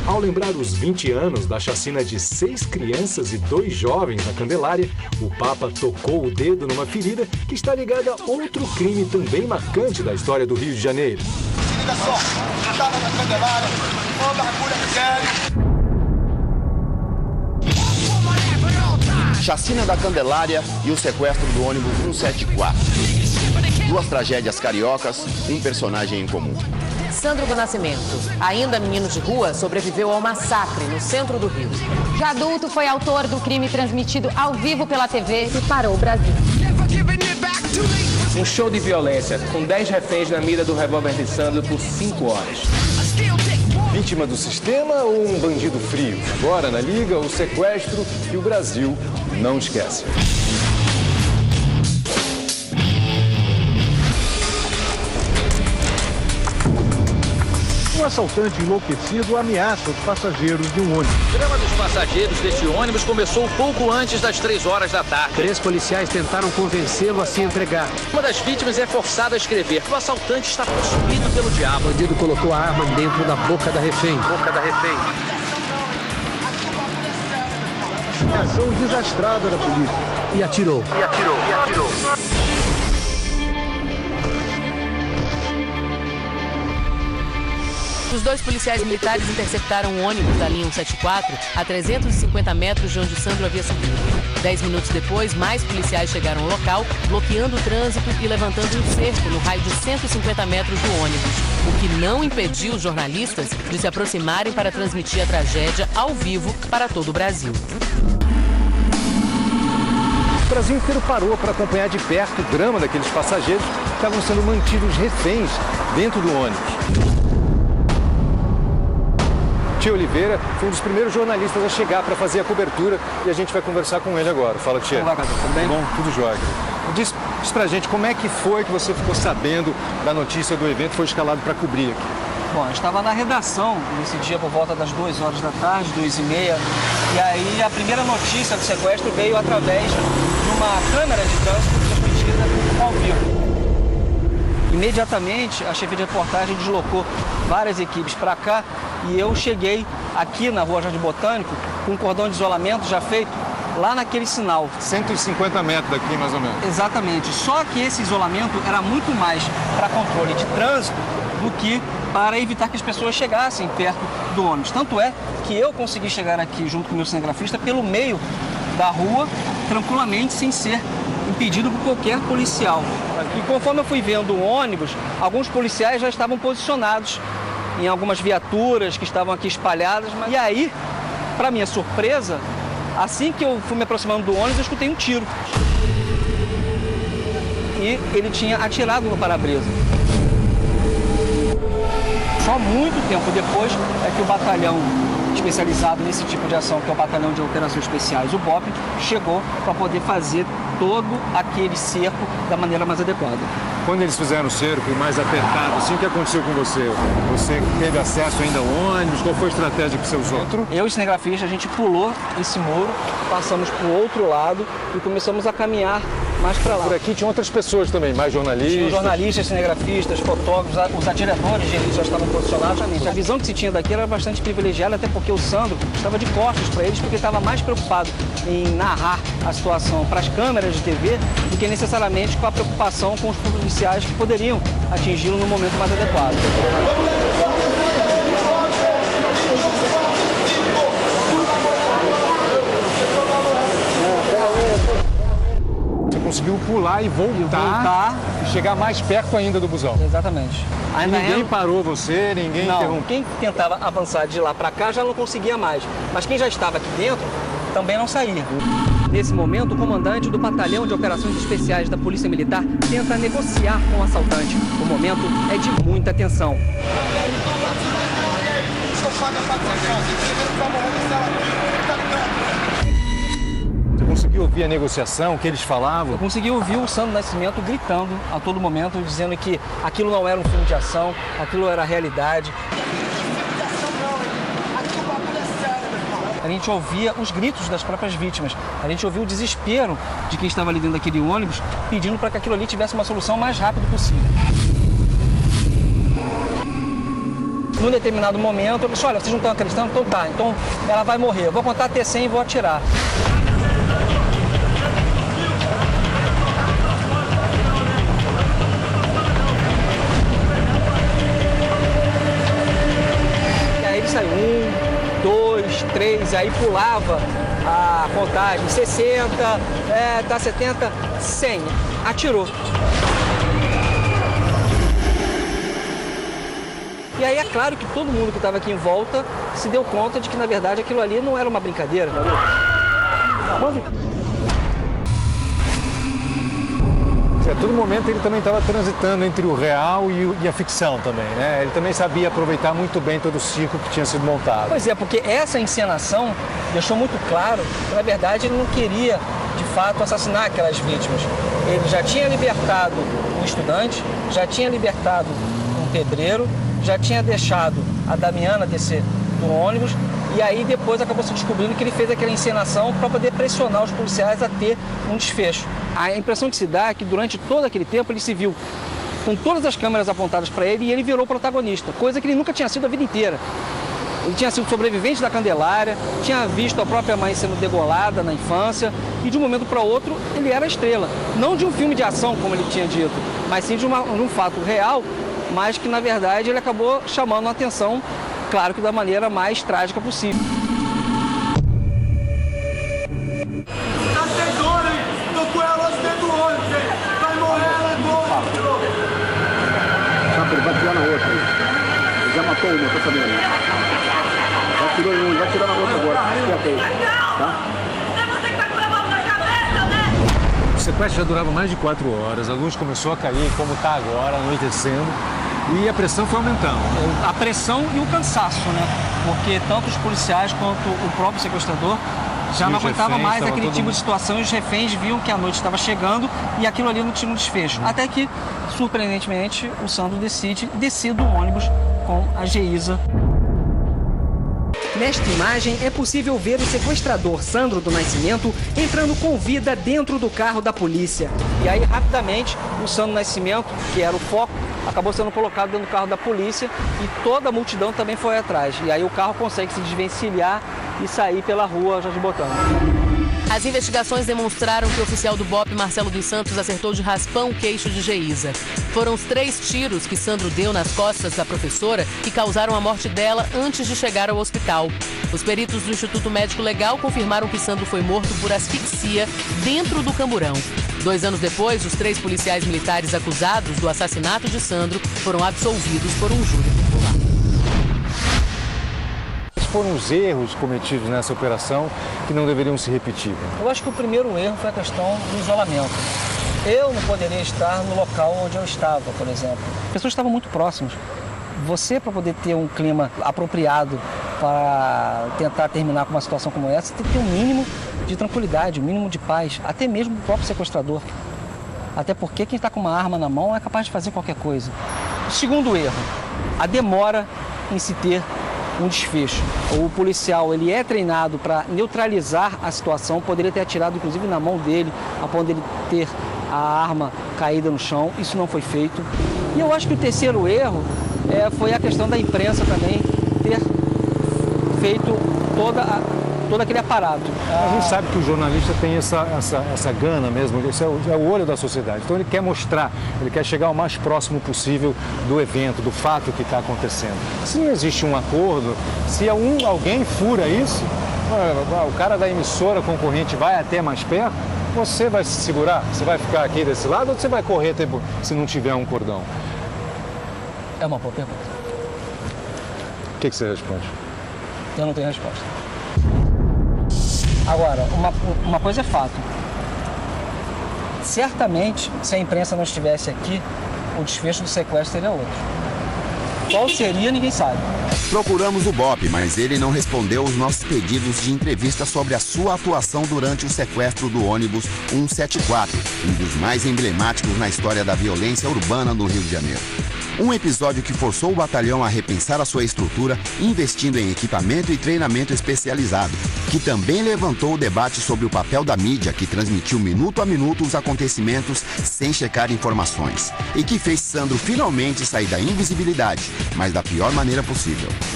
Ao lembrar os 20 anos da chacina de 6 crianças e 2 jovens na Candelária, o Papa tocou o dedo numa ferida que está ligada a outro crime também marcante da história do Rio de Janeiro. Se liga só, eu estava na Candelária, toda a agulha de sério. Chacina da Candelária e o sequestro do ônibus 174. 2 tragédias cariocas, um personagem em comum. Sandro do Nascimento, ainda menino de rua, sobreviveu ao massacre no centro do Rio. Já adulto, foi autor do crime transmitido ao vivo pela TV e parou o Brasil. Um show de violência, com 10 reféns na mira do revólver de Sandro por 5 horas. Vítima do sistema ou um bandido frio? Agora na Liga, o sequestro que o Brasil não esquece. Um assaltante enlouquecido ameaça os passageiros de um ônibus. O drama dos passageiros deste ônibus começou pouco antes das 3 horas da tarde. 3 policiais tentaram convencê-lo a se entregar. Uma das vítimas é forçada a escrever que o assaltante está possuído pelo diabo. O bandido colocou a arma dentro da boca da refém. Ação desastrada da polícia. E atirou. Os 2 policiais militares interceptaram um ônibus da linha 174 a 350 metros de onde Sandro havia subido. 10 minutos depois, mais policiais chegaram ao local, bloqueando o trânsito e levantando um cerco no raio de 150 metros do ônibus, o que não impediu os jornalistas de se aproximarem para transmitir a tragédia ao vivo para todo o Brasil. O Brasil inteiro parou para acompanhar de perto o drama daqueles passageiros que estavam sendo mantidos reféns dentro do ônibus. Tio Oliveira foi um dos primeiros jornalistas a chegar para fazer a cobertura e a gente vai conversar com ele agora. Fala, Tia. Olá, tudo bem? Bom, tudo jóia. Diz pra gente como é que foi que você ficou sabendo da notícia do evento e foi escalado para cobrir aqui. Bom, eu estava na redação nesse dia por volta das 2 horas da tarde, 2h30, e aí a primeira notícia do sequestro veio através de uma câmera de trânsito transmitida ao vivo. Imediatamente, a chefia de reportagem deslocou várias equipes para cá e eu cheguei aqui na Rua Jardim Botânico com um cordão de isolamento já feito lá naquele sinal. 150 metros daqui, mais ou menos. Exatamente. Só que esse isolamento era muito mais para controle de trânsito do que para evitar que as pessoas chegassem perto do ônibus. Tanto é que eu consegui chegar aqui junto com o meu cinegrafista pelo meio da rua, tranquilamente, sem ser impedido por qualquer policial. E conforme eu fui vendo o ônibus, alguns policiais já estavam posicionados em algumas viaturas que estavam aqui espalhadas. E aí, para minha surpresa, assim que eu fui me aproximando do ônibus, eu escutei um tiro. E ele tinha atirado no para-brisa. Só muito tempo depois é que o batalhão especializado nesse tipo de ação, que é o Batalhão de Operações Especiais, o BOP, chegou para poder fazer todo aquele cerco da maneira mais adequada. Quando eles fizeram o cerco mais apertado, assim, o que aconteceu com você? Você teve acesso ainda ao ônibus? Qual foi a estratégia que você usou? Eu e o cinegrafista, a gente pulou esse muro, passamos para o outro lado e começamos a caminhar mais para lá. Por aqui tinha outras pessoas também, mais jornalistas? Tinha jornalistas, cinegrafistas, fotógrafos, os atiradores de elite já estavam posicionados. A visão que se tinha daqui era bastante privilegiada, até porque o Sandro estava de costas para eles, porque ele estava mais preocupado em narrar a situação para as câmeras de TV do que necessariamente com a preocupação com os policiais que poderiam atingi-lo no momento mais adequado. Conseguiu pular e voltar e chegar mais perto ainda do busão. Exatamente. Ninguém parou você, ninguém interrompeu. Quem tentava avançar de lá para cá já não conseguia mais, mas quem já estava aqui dentro também não saía. Nesse momento, o comandante do Batalhão de Operações Especiais da Polícia Militar tenta negociar com o assaltante. O momento é de muita tensão. Você conseguiu ouvir a negociação, o que eles falavam? Eu consegui ouvir o Sandro Nascimento gritando a todo momento, dizendo que aquilo não era um filme de ação, aquilo era realidade. A gente ouvia os gritos das próprias vítimas, a gente ouvia o desespero de quem estava ali dentro daquele ônibus, pedindo para que aquilo ali tivesse uma solução o mais rápido possível. num determinado momento, eu disse, olha, vocês não estão acreditando? Então tá, então ela vai morrer. Eu vou contar até 100 e vou atirar. E aí ele saiu 1, 2, 3, aí pulava a contagem, 60, tá 70, 100, atirou. E aí é claro que todo mundo que estava aqui em volta se deu conta de que, na verdade, aquilo ali não era uma brincadeira. A todo momento ele também estava transitando entre o real e a ficção também, né? Ele também sabia aproveitar muito bem todo o circo que tinha sido montado. Pois é, porque essa encenação deixou muito claro que, na verdade, ele não queria, de fato, assassinar aquelas vítimas. Ele já tinha libertado um estudante, já tinha libertado um pedreiro, já tinha deixado a Damiana descer do ônibus e aí depois acabou se descobrindo que ele fez aquela encenação para poder pressionar os policiais a ter um desfecho. A impressão que se dá é que durante todo aquele tempo ele se viu com todas as câmeras apontadas para ele e ele virou protagonista, coisa que ele nunca tinha sido a vida inteira. Ele tinha sido sobrevivente da Candelária, tinha visto a própria mãe sendo degolada na infância e de um momento para outro ele era a estrela. Não de um filme de ação, como ele tinha dito, mas sim de um fato real, mas que, na verdade, ele acabou chamando a atenção, claro que da maneira mais trágica possível. Tá sem dor, hein? Tô com ela dentro do ônibus, hein? Vai morrer, ela é boa, ele vai tirar na outra. Ele já matou uma, tá sabendo? Já tirou em uma, vai tirar na outra agora. Esquenta aí, tá? O sequestro já durava mais de 4 horas, a luz começou a cair, como está agora, anoitecendo, e a pressão foi aumentando. A pressão e o cansaço, né? Porque tanto os policiais quanto o próprio sequestrador já não aguentava mais aquele tipo de situação e os reféns viam que a noite estava chegando e aquilo ali não tinha um desfecho. Até que, surpreendentemente, o Sandro decide descer do ônibus com a Geisa. Nesta imagem é possível ver o sequestrador Sandro do Nascimento entrando com vida dentro do carro da polícia. E aí, rapidamente, o Sandro Nascimento, que era o foco, acabou sendo colocado dentro do carro da polícia e toda a multidão também foi atrás. E aí o carro consegue se desvencilhar e sair pela rua Jorge Botano. As investigações demonstraram que o oficial do BOPE, Marcelo dos Santos, acertou de raspão o queixo de Geisa. Foram os 3 tiros que Sandro deu nas costas da professora que causaram a morte dela antes de chegar ao hospital. Os peritos do Instituto Médico Legal confirmaram que Sandro foi morto por asfixia dentro do camburão. 2 anos depois, os 3 policiais militares acusados do assassinato de Sandro foram absolvidos por um júri popular. Foram os erros cometidos nessa operação que não deveriam se repetir? Eu acho que o primeiro erro foi a questão do isolamento. Eu não poderia estar no local onde eu estava, por exemplo. As pessoas estavam muito próximas. Você, para poder ter um clima apropriado para tentar terminar com uma situação como essa, tem que ter um mínimo de tranquilidade, um mínimo de paz, até mesmo o próprio sequestrador. Até porque quem está com uma arma na mão é capaz de fazer qualquer coisa. Segundo erro, a demora em se ter um desfecho. O policial ele é treinado para neutralizar a situação, poderia ter atirado inclusive na mão dele, a ponto dele ter a arma caída no chão. Isso não foi feito. E eu acho que o terceiro erro foi a questão da imprensa também ter feito todo aquele aparato. A gente sabe que o jornalista tem essa gana mesmo, esse é o olho da sociedade. Então ele quer mostrar, ele quer chegar o mais próximo possível do evento, do fato que está acontecendo. Se não existe um acordo, se alguém fura isso, o cara da emissora concorrente vai até mais perto, você vai se segurar? Você vai ficar aqui desse lado ou você vai correr se não tiver um cordão? É uma boa pergunta. O que você responde? Eu não tenho resposta. Agora, uma coisa é fato. Certamente, se a imprensa não estivesse aqui, o desfecho do sequestro seria outro. Qual seria, ninguém sabe. Procuramos o BOPE, mas ele não respondeu aos nossos pedidos de entrevista sobre a sua atuação durante o sequestro do ônibus 174, um dos mais emblemáticos na história da violência urbana no Rio de Janeiro. Um episódio que forçou o batalhão a repensar a sua estrutura, investindo em equipamento e treinamento especializado, que também levantou o debate sobre o papel da mídia, que transmitiu minuto a minuto os acontecimentos sem checar informações, e que fez Sandro finalmente sair da invisibilidade, mas da pior maneira possível.